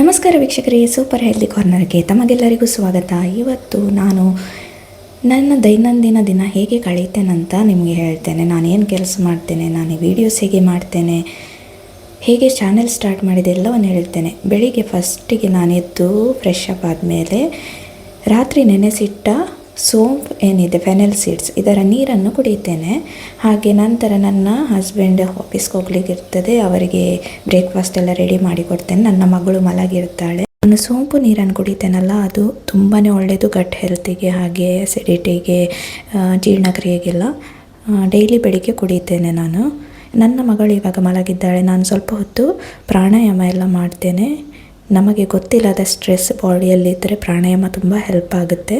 ನಮಸ್ಕಾರ ವೀಕ್ಷಕರೇ, super healthy ಕಾರ್ನರ್ಗೆ ತಮಗೆಲ್ಲರಿಗೂ ಸ್ವಾಗತ. ಇವತ್ತು ನಾನು ನನ್ನ ದೈನಂದಿನ ದಿನ ಹೇಗೆ ಕಳೀತೇನಂತ ನಿಮಗೆ ಹೇಳ್ತೇನೆ. ನಾನೇನು ಕೆಲಸ ಮಾಡ್ತೇನೆ, ನಾನು ವೀಡಿಯೋಸ್ ಹೇಗೆ ಮಾಡ್ತೇನೆ, ಹೇಗೆ ಚಾನೆಲ್ ಸ್ಟಾರ್ಟ್ ಮಾಡಿದೆ ಎಲ್ಲವನ್ನು ಹೇಳ್ತೇನೆ. ಬೆಳಿಗ್ಗೆ ಫಸ್ಟಿಗೆ ನಾನು ಎದ್ದು ಫ್ರೆಶ್ ಅಪ್ ಆದಮೇಲೆ ರಾತ್ರಿ ನೆನೆಸಿಟ್ಟ ಸೋಂಪು ಏನಿದೆ, ಫೆನೆಲ್ ಸೀಡ್ಸ್, ಇದರ ನೀರನ್ನು ಕುಡಿಯುತ್ತೇನೆ. ಹಾಗೆ ನಂತರ ನನ್ನ ಹಸ್ಬೆಂಡ್ ಆಫೀಸ್ಗೆ ಹೋಗ್ಲಿಕ್ಕೆ ಇರ್ತದೆ, ಅವರಿಗೆ ಬ್ರೇಕ್ಫಾಸ್ಟ್ ಎಲ್ಲ ರೆಡಿ ಮಾಡಿ ಕೊಡ್ತೇನೆ. ನನ್ನ ಮಗಳು ಮಲಗಿರ್ತಾಳೆ. ನಾನು ಸೋಂಪು ನೀರನ್ನು ಕುಡಿತೇನಲ್ಲ, ಅದು ತುಂಬಾ ಒಳ್ಳೆಯದು ಗಟ್ ಹೆಲ್ತಿಗೆ, ಹಾಗೆ ಅಸಿಡಿಟಿಗೆ, ಜೀರ್ಣಕ್ರಿಯೆಗೆಲ್ಲ. ಡೈಲಿ ಬೆಳಿಗ್ಗೆ ಕುಡಿತೇನೆ ನಾನು. ನನ್ನ ಮಗಳು ಇವಾಗ ಮಲಗಿದ್ದಾಳೆ. ನಾನು ಸ್ವಲ್ಪ ಹೊತ್ತು ಪ್ರಾಣಾಯಾಮ ಎಲ್ಲ ಮಾಡ್ತೇನೆ. ನಮಗೆ ಗೊತ್ತಿಲ್ಲದ ಸ್ಟ್ರೆಸ್ ಬಾಡಿಯಲ್ಲಿದ್ದರೆ ಪ್ರಾಣಾಯಾಮ ತುಂಬ ಹೆಲ್ಪ್ ಆಗುತ್ತೆ.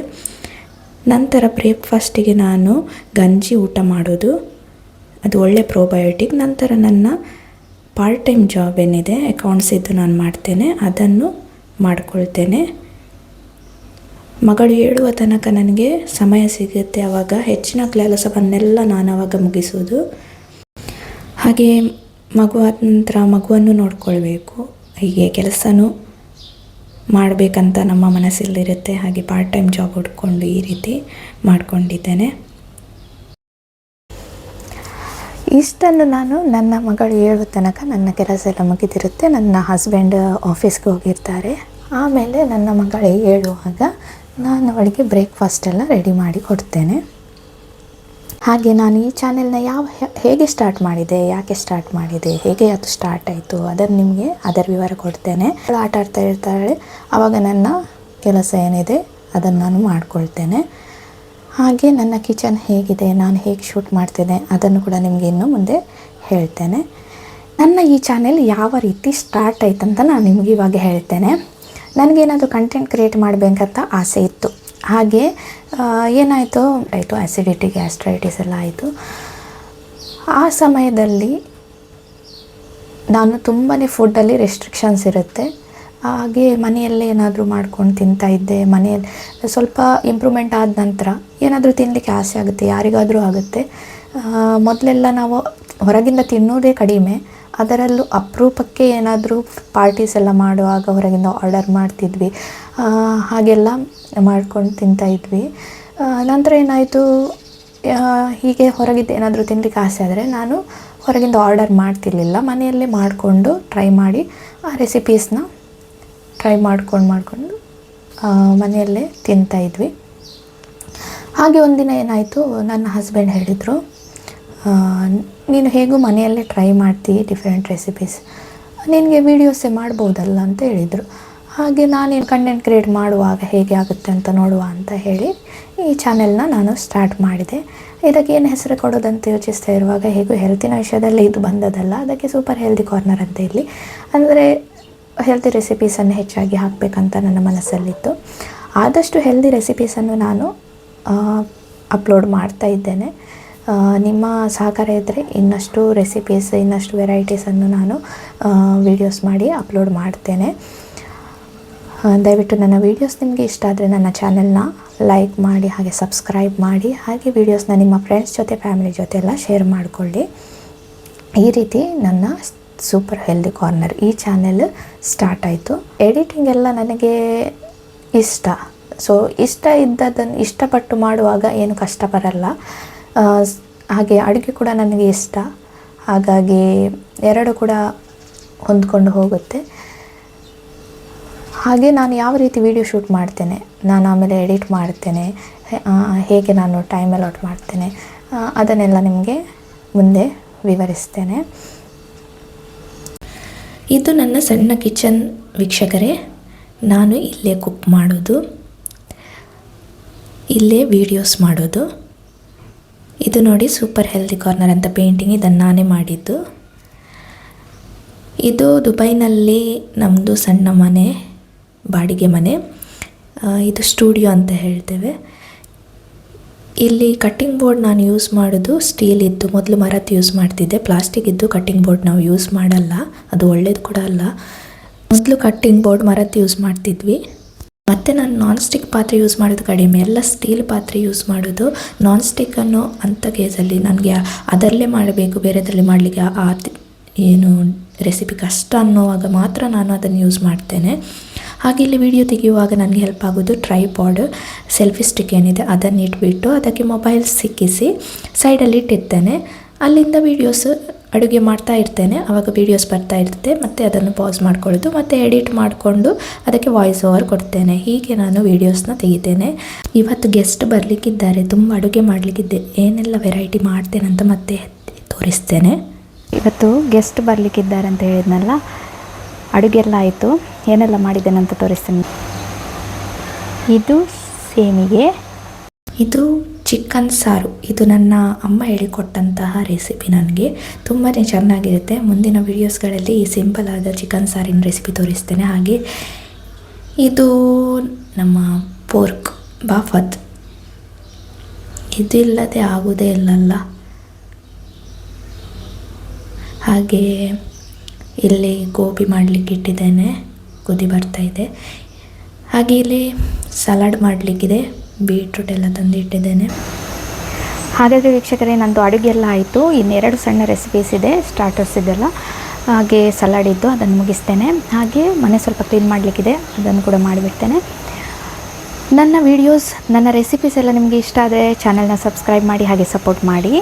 ನಂತರ ಬ್ರೇಕ್ಫಾಸ್ಟಿಗೆ ನಾನು ಗಂಜಿ ಊಟ ಮಾಡೋದು, ಅದು ಒಳ್ಳೆ ಪ್ರೋಬಯೋಟಿಕ್. ನಂತರ ನನ್ನ ಪಾರ್ಟ್ ಟೈಮ್ ಜಾಬ್ ಏನಿದೆ, ಅಕೌಂಟ್ಸ್ ಇದ್ದು ನಾನು ಮಾಡ್ತೇನೆ, ಅದನ್ನು ಮಾಡ್ಕೊಳ್ತೇನೆ. ಮಗಳು ಹೇಳುವ ತನಕ ನನಗೆ ಸಮಯ ಸಿಗುತ್ತೆ, ಆವಾಗ ಹೆಚ್ಚಿನ ಕೆಲಸವನ್ನೆಲ್ಲ ನಾನು ಆವಾಗ ಮುಗಿಸೋದು. ಹಾಗೆ ಮಗು ಆದ ನಂತರ ಮಗುವನ್ನು ನೋಡ್ಕೊಳ್ಬೇಕು, ಹೀಗೆ ಕೆಲಸನೂ ಮಾಡಬೇಕಂತ ನಮ್ಮ ಮನಸ್ಸಲ್ಲಿರುತ್ತೆ. ಹಾಗೆ ಪಾರ್ಟ್ ಟೈಮ್ ಜಾಬ್ ಹುಡ್ಕೊಂಡು ಈ ರೀತಿ ಮಾಡ್ಕೊಂಡಿದ್ದೇನೆ. ಇಷ್ಟನ್ನು ನಾನು ನನ್ನ ಮಗಳು ಹೇಳುವ ತನಕ ನನ್ನ ಕೆಲಸ ಎಲ್ಲ ಮುಗಿದಿರುತ್ತೆ. ನನ್ನ ಹಸ್ಬೆಂಡ್ ಆಫೀಸ್ಗೆ ಹೋಗಿರ್ತಾರೆ. ಆಮೇಲೆ ನನ್ನ ಮಗಳು ಹೇಳುವಾಗ ನಾನು ಅವಳಿಗೆ ಬ್ರೇಕ್ಫಾಸ್ಟ್ ಎಲ್ಲ ರೆಡಿ ಮಾಡಿ ಕೊಡ್ತೇನೆ. ಹಾಗೆ ನಾನು ಈ ಚಾನೆಲ್ನ ಹೇಗೆ ಸ್ಟಾರ್ಟ್ ಮಾಡಿದೆ, ಯಾಕೆ ಸ್ಟಾರ್ಟ್ ಮಾಡಿದೆ, ಹೇಗೆ ಅದು ಸ್ಟಾರ್ಟ್ ಆಯಿತು, ಅದನ್ನು ನಿಮಗೆ ಅದರ ವಿವರ ಕೊಡ್ತೇನೆ. ಆಟ ಆಡ್ತಾ ಇರ್ತಾಳೆ, ಆವಾಗ ನನ್ನ ಕೆಲಸ ಏನಿದೆ ಅದನ್ನು ನಾನು ಮಾಡ್ಕೊಳ್ತೇನೆ. ಹಾಗೆ ನನ್ನ ಕಿಚನ್ ಹೇಗಿದೆ, ನಾನು ಹೇಗೆ ಶೂಟ್ ಮಾಡ್ತೇನೆ, ಅದನ್ನು ಕೂಡ ನಿಮಗೆ ಇನ್ನು ಮುಂದೆ ಹೇಳ್ತೇನೆ. ನನ್ನ ಈ ಚಾನೆಲ್ ಯಾವ ರೀತಿ ಸ್ಟಾರ್ಟ್ ಆಯ್ತಂತ ನಾನು ನಿಮಗೆ ಇವಾಗ ಹೇಳ್ತೇನೆ. ನನಗೇನಾದರೂ ಕಂಟೆಂಟ್ ಕ್ರಿಯೇಟ್ ಮಾಡಬೇಕಂತ ಆಸೆ ಇತ್ತು. ಹಾಗೆ ಏನಾಯಿತು, ಆ್ಯಸಿಡಿಟಿ, ಗ್ಯಾಸ್ಟ್ರೈಟಿಸ್ ಎಲ್ಲ ಆಯಿತು. ಆ ಸಮಯದಲ್ಲಿ ನಾನು ತುಂಬಾ ಫುಡ್ಡಲ್ಲಿ ರೆಸ್ಟ್ರಿಕ್ಷನ್ಸ್ ಇರುತ್ತೆ. ಹಾಗೆ ಮನೆಯಲ್ಲೇ ಏನಾದರೂ ಮಾಡ್ಕೊಂಡು ತಿಂತಾಯಿದ್ದೆ. ಮನೆಯಲ್ಲಿ ಸ್ವಲ್ಪ ಇಂಪ್ರೂವ್ಮೆಂಟ್ ಆದ ನಂತರ ಏನಾದರೂ ತಿನ್ನಲಿಕ್ಕೆ ಆಸೆ ಆಗುತ್ತೆ, ಯಾರಿಗಾದರೂ ಆಗುತ್ತೆ. ಮೊದಲೆಲ್ಲ ನಾವು ಹೊರಗಿಂದ ತಿನ್ನೋದೇ ಕಡಿಮೆ, ಅದರಲ್ಲೂ ಅಪರೂಪಕ್ಕೆ ಏನಾದರೂ ಪಾರ್ಟೀಸ್ ಎಲ್ಲ ಮಾಡುವಾಗ ಹೊರಗಿಂದ ಆರ್ಡರ್ ಮಾಡ್ತಿದ್ವಿ, ಹಾಗೆಲ್ಲ ಮಾಡ್ಕೊಂಡು ತಿಂತಾಯಿದ್ವಿ. ನಂತರ ಏನಾಯಿತು, ಹೀಗೆ ಹೊರಗಿದ್ದು ಏನಾದರೂ ತಿನ್ನಲಿಕ್ಕೆ ಆಸೆ ಆದರೆ ನಾನು ಹೊರಗಿಂದ ಆರ್ಡರ್ ಮಾಡ್ತಿರ್ಲಿಲ್ಲ, ಮನೆಯಲ್ಲೇ ಮಾಡಿಕೊಂಡು ಟ್ರೈ ಮಾಡಿ ಆ ರೆಸಿಪೀಸ್ನ ಟ್ರೈ ಮಾಡ್ಕೊಂಡು ಮನೆಯಲ್ಲೇ ತಿಂತಾಯಿದ್ವಿ. ಹಾಗೆ ಒಂದಿನ ಏನಾಯಿತು, ನನ್ನ ಹಸ್ಬೆಂಡ್ ಹೇಳಿದರು, ನೀನು ಹೇಗೂ ಮನೆಯಲ್ಲೇ ಟ್ರೈ ಮಾಡ್ತೀವಿ ಡಿಫ್ರೆಂಟ್ ರೆಸಿಪೀಸ್, ನಿನಗೆ ವೀಡಿಯೋಸೇ ಮಾಡ್ಬೋದಲ್ಲ ಅಂತ ಹೇಳಿದರು. ಹಾಗೆ ನಾನೇನು ಕಂಟೆಂಟ್ ಕ್ರಿಯೇಟ್ ಮಾಡುವಾಗ ಹೇಗೆ ಆಗುತ್ತೆ ಅಂತ ನೋಡುವ ಅಂತ ಹೇಳಿ ಈ ಚಾನೆಲ್ನ ನಾನು ಸ್ಟಾರ್ಟ್ ಮಾಡಿದೆ. ಇದಕ್ಕೆ ಏನು ಹೆಸರು ಕೊಡೋದಂತ ಯೋಚಿಸ್ತಾ ಇರುವಾಗ ಹೇಗೂ ಹೆಲ್ತಿನ ವಿಷಯದಲ್ಲಿ ಇದು ಬಂದದಲ್ಲ, ಅದಕ್ಕೆ ಸೂಪರ್ ಹೆಲ್ದಿ ಕಾರ್ನರ್ ಅಂತ ಇಲ್ಲಿ ಅಂದರೆ ಹೆಲ್ದಿ ರೆಸಿಪೀಸನ್ನು ಹೆಚ್ಚಾಗಿ ಹಾಕಬೇಕಂತ ನನ್ನ ಮನಸ್ಸಲ್ಲಿತ್ತು. ಆದಷ್ಟು ಹೆಲ್ದಿ ರೆಸಿಪೀಸನ್ನು ನಾನು ಅಪ್ಲೋಡ್ ಮಾಡ್ತಾ ಇದ್ದೇನೆ. ನಿಮ್ಮ ಸಹಕಾರ ಇದ್ದರೆ ಇನ್ನಷ್ಟು ರೆಸಿಪೀಸ್, ಇನ್ನಷ್ಟು ವೆರೈಟೀಸನ್ನು ನಾನು ವೀಡಿಯೋಸ್ ಮಾಡಿ ಅಪ್ಲೋಡ್ ಮಾಡ್ತೇನೆ. ದಯವಿಟ್ಟು ನನ್ನ ವೀಡಿಯೋಸ್ ನಿಮಗೆ ಇಷ್ಟ ಆದರೆ ನನ್ನ ಚಾನೆಲ್ನ ಲೈಕ್ ಮಾಡಿ, ಹಾಗೆ ಸಬ್ಸ್ಕ್ರೈಬ್ ಮಾಡಿ, ಹಾಗೆ ವೀಡಿಯೋಸ್ನ ನಿಮ್ಮ ಫ್ರೆಂಡ್ಸ್ ಜೊತೆ, ಫ್ಯಾಮಿಲಿ ಜೊತೆ ಎಲ್ಲ ಶೇರ್ ಮಾಡಿಕೊಳ್ಳಿ. ಈ ರೀತಿ ನನ್ನ ಸೂಪರ್ ಹೆಲ್ದಿ ಕಾರ್ನರ್ ಈ ಚಾನೆಲ್ ಸ್ಟಾರ್ಟ್ ಆಯಿತು. ಎಡಿಟಿಂಗ್ ಎಲ್ಲ ನನಗೆ ಇಷ್ಟ. ಸೊ ಇಷ್ಟ ಇದ್ದದನ್ನು ಇಷ್ಟಪಟ್ಟು ಮಾಡುವಾಗ ಏನು ಕಷ್ಟ ಬರಲ್ಲ. ಹಾಗೆ ಅಡುಗೆ ಕೂಡ ನನಗೆ ಇಷ್ಟ, ಹಾಗಾಗಿ ಎರಡು ಕೂಡ ಹೊಂದ್ಕೊಂಡು ಹೋಗುತ್ತೆ. ಹಾಗೆ ನಾನು ಯಾವ ರೀತಿ ವಿಡಿಯೋ ಶೂಟ್ ಮಾಡ್ತೇನೆ, ನಾನು ಆಮೇಲೆ ಎಡಿಟ್ ಮಾಡ್ತೇನೆ, ಹೇಗೆ ನಾನು ಟೈಮ್ ಅಲಾಟ್ ಮಾಡ್ತೇನೆ, ಅದನ್ನೆಲ್ಲ ನಿಮಗೆ ಮುಂದೆ ವಿವರಿಸ್ತೇನೆ. ಇದು ನನ್ನ ಸಣ್ಣ ಕಿಚನ್ ವೀಕ್ಷಕರೇ. ನಾನು ಇಲ್ಲೇ ಕುಕ್ ಮಾಡೋದು, ಇಲ್ಲೇ ವಿಡಿಯೋಸ್ ಮಾಡೋದು. ಇದು ನೋಡಿ ಸೂಪರ್ ಹೆಲ್ದಿ ಕಾರ್ನರ್ ಅಂತ ಪೇಂಟಿಂಗ್, ಇದನ್ನು ನಾನೇ ಮಾಡಿದ್ದು. ಇದು ದುಬೈನಲ್ಲಿ ನಮ್ಮದು ಸಣ್ಣ ಮನೆ, ಬಾಡಿಗೆ ಮನೆ. ಇದು ಸ್ಟುಡಿಯೋ ಅಂತ ಹೇಳ್ತೇವೆ. ಇಲ್ಲಿ ಕಟ್ಟಿಂಗ್ ಬೋರ್ಡ್ ನಾನು ಯೂಸ್ ಮಾಡೋದು ಸ್ಟೀಲ್ ಇದ್ದು, ಮೊದಲು ಮರದ್ದು ಯೂಸ್ ಮಾಡ್ತಿದ್ದೆ. ಪ್ಲಾಸ್ಟಿಕ್ ಇದ್ದು ಕಟ್ಟಿಂಗ್ ಬೋರ್ಡ್ ನಾವು ಯೂಸ್ ಮಾಡಲ್ಲ, ಅದು ಒಳ್ಳೇದು ಕೂಡ ಅಲ್ಲ. ಮೊದಲು ಕಟ್ಟಿಂಗ್ ಬೋರ್ಡ್ ಮರದ್ದು ಯೂಸ್ ಮಾಡ್ತಿದ್ವಿ. ಮತ್ತು ನಾನು ನಾನ್ ಸ್ಟಿಕ್ ಪಾತ್ರೆ ಯೂಸ್ ಮಾಡೋದು ಕಡಿಮೆ, ಎಲ್ಲ ಸ್ಟೀಲ್ ಪಾತ್ರೆ ಯೂಸ್ ಮಾಡೋದು. ನಾನ್ ಸ್ಟಿಕ್ಕನ್ನು ಅಂಥ ಕೇಸಲ್ಲಿ ನನಗೆ ಅದರಲ್ಲೇ ಮಾಡಬೇಕು, ಬೇರೆದರಲ್ಲಿ ಮಾಡಲಿಕ್ಕೆ ಏನು ರೆಸಿಪಿ ಕಷ್ಟ ಅನ್ನೋವಾಗ ಮಾತ್ರ ನಾನು ಅದನ್ನು ಯೂಸ್ ಮಾಡ್ತೇನೆ. ಹಾಗೆ ಇಲ್ಲಿ ವಿಡಿಯೋ ತೆಗೆಯುವಾಗ ನನಗೆ ಹೆಲ್ಪ್ ಆಗೋದು ಟ್ರೈಪಾಡ್ ಸೆಲ್ಫಿ ಸ್ಟಿಕ್ ಏನಿದೆ ಅದನ್ನು ಇಟ್ಬಿಟ್ಟು ಅದಕ್ಕೆ ಮೊಬೈಲ್ ಸಿಕ್ಕಿಸಿ ಸೈಡಲ್ಲಿ ಇಟ್ಟಿರ್ತೇನೆ. ಅಲ್ಲಿಂದ ವೀಡಿಯೋಸ್ ಅಡುಗೆ ಮಾಡ್ತಾ ಇರ್ತೇನೆ, ಆವಾಗ ವೀಡಿಯೋಸ್ ಬರ್ತಾ ಇರ್ತದೆ, ಮತ್ತು ಅದನ್ನು ಪಾಸ್ ಮಾಡ್ಕೊಳ್ಳೋದು, ಮತ್ತು ಎಡಿಟ್ ಮಾಡಿಕೊಂಡು ಅದಕ್ಕೆ ವಾಯ್ಸ್ ಓವರ್ ಕೊಡ್ತೇನೆ. ಹೀಗೆ ನಾನು ವೀಡಿಯೋಸ್ನ ತೆಗಿತೇನೆ. ಇವತ್ತು ಗೆಸ್ಟ್ ಬರಲಿಕ್ಕಿದ್ದಾರೆ, ತುಂಬ ಅಡುಗೆ ಮಾಡಲಿಕ್ಕಿದ್ದೆ, ಏನೆಲ್ಲ ವೆರೈಟಿ ಮಾಡ್ತೇನೆ ಅಂತ ಮತ್ತೆ ತೋರಿಸ್ತೇನೆ. ಇವತ್ತು ಗೆಸ್ಟ್ ಬರಲಿಕ್ಕಿದ್ದಾರೆ ಅಂತ ಹೇಳಿದ್ನಲ್ಲ, ಅಡುಗೆ ಎಲ್ಲ ಆಯಿತು, ಏನೆಲ್ಲ ಮಾಡಿದ್ದೇನೆ ಅಂತ ತೋರಿಸ್ತೇನೆ. ಇದು ಸೇಮಿಗೆ, ಇದು ಚಿಕನ್ ಸಾರು. ಇದು ನನ್ನ ಅಮ್ಮ ಹೇಳಿಕೊಟ್ಟಂತಹ ರೆಸಿಪಿ. ನನಗೆ ತುಂಬಾ ಚೆನ್ನಾಗಿರುತ್ತೆ. ಮುಂದಿನ ವೀಡಿಯೋಸ್ಗಳಲ್ಲಿ ಈ ಸಿಂಪಲ್ ಆದ ಚಿಕನ್ ಸಾರಿನ ರೆಸಿಪಿ ತೋರಿಸ್ತೇನೆ. ಹಾಗೆ ಇದು ನಮ್ಮ ಪೋರ್ಕ್ ಬಾಫತ್, ಇದಿಲ್ಲದೆ ಆಗೋದೇ ಇಲ್ಲಲ್ಲ. ಹಾಗೆ ಇಲ್ಲಿ ಗೋಬಿ ಮಾಡಲಿಕ್ಕೆ ಇಟ್ಟಿದ್ದೇನೆ, ಕುದಿ ಬರ್ತಾ ಇದೆ. ಹಾಗೆ ಇಲ್ಲಿ ಸಲಾಡ್ ಮಾಡಲಿಕ್ಕಿದೆ, ಬೀಟ್ರೂಟ್ ಎಲ್ಲ ತಂದು ಇಟ್ಟಿದ್ದೇನೆ. ಹಾಗಾದರೆ ವೀಕ್ಷಕರೇ, ನಂದು ಅಡುಗೆ ಎಲ್ಲ ಆಯಿತು. ಇನ್ನೆರಡು ಸಣ್ಣ ರೆಸಿಪೀಸ್ ಇದೆ, ಸ್ಟಾರ್ಟರ್ಸ್ ಇದೆಲ್ಲ, ಹಾಗೆ ಸಲಾಡ್ ಇದ್ದು ಅದನ್ನು ಮುಗಿಸ್ತೇನೆ. ಹಾಗೆ ಮನೆ ಸ್ವಲ್ಪ ಕ್ಲೀನ್ ಮಾಡಲಿಕ್ಕಿದೆ, ಅದನ್ನು ಕೂಡ ಮಾಡಿಬಿಡ್ತೇನೆ. ನನ್ನ ವೀಡಿಯೋಸ್, ನನ್ನ ರೆಸಿಪೀಸ್ ಎಲ್ಲ ನಿಮಗೆ ಇಷ್ಟ ಆದರೆ ಚಾನಲ್ನ ಸಬ್ಸ್ಕ್ರೈಬ್ ಮಾಡಿ, ಹಾಗೆ ಸಪೋರ್ಟ್ ಮಾಡಿ.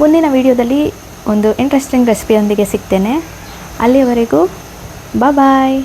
ಮುಂದಿನ ವೀಡಿಯೋದಲ್ಲಿ ಒಂದು ಇಂಟ್ರೆಸ್ಟಿಂಗ್ ರೆಸಿಪಿಯೊಂದಿಗೆ ಸಿಗ್ತೇನೆ. ಅಲ್ಲಿಯವರೆಗೂ ಬಾಯ್.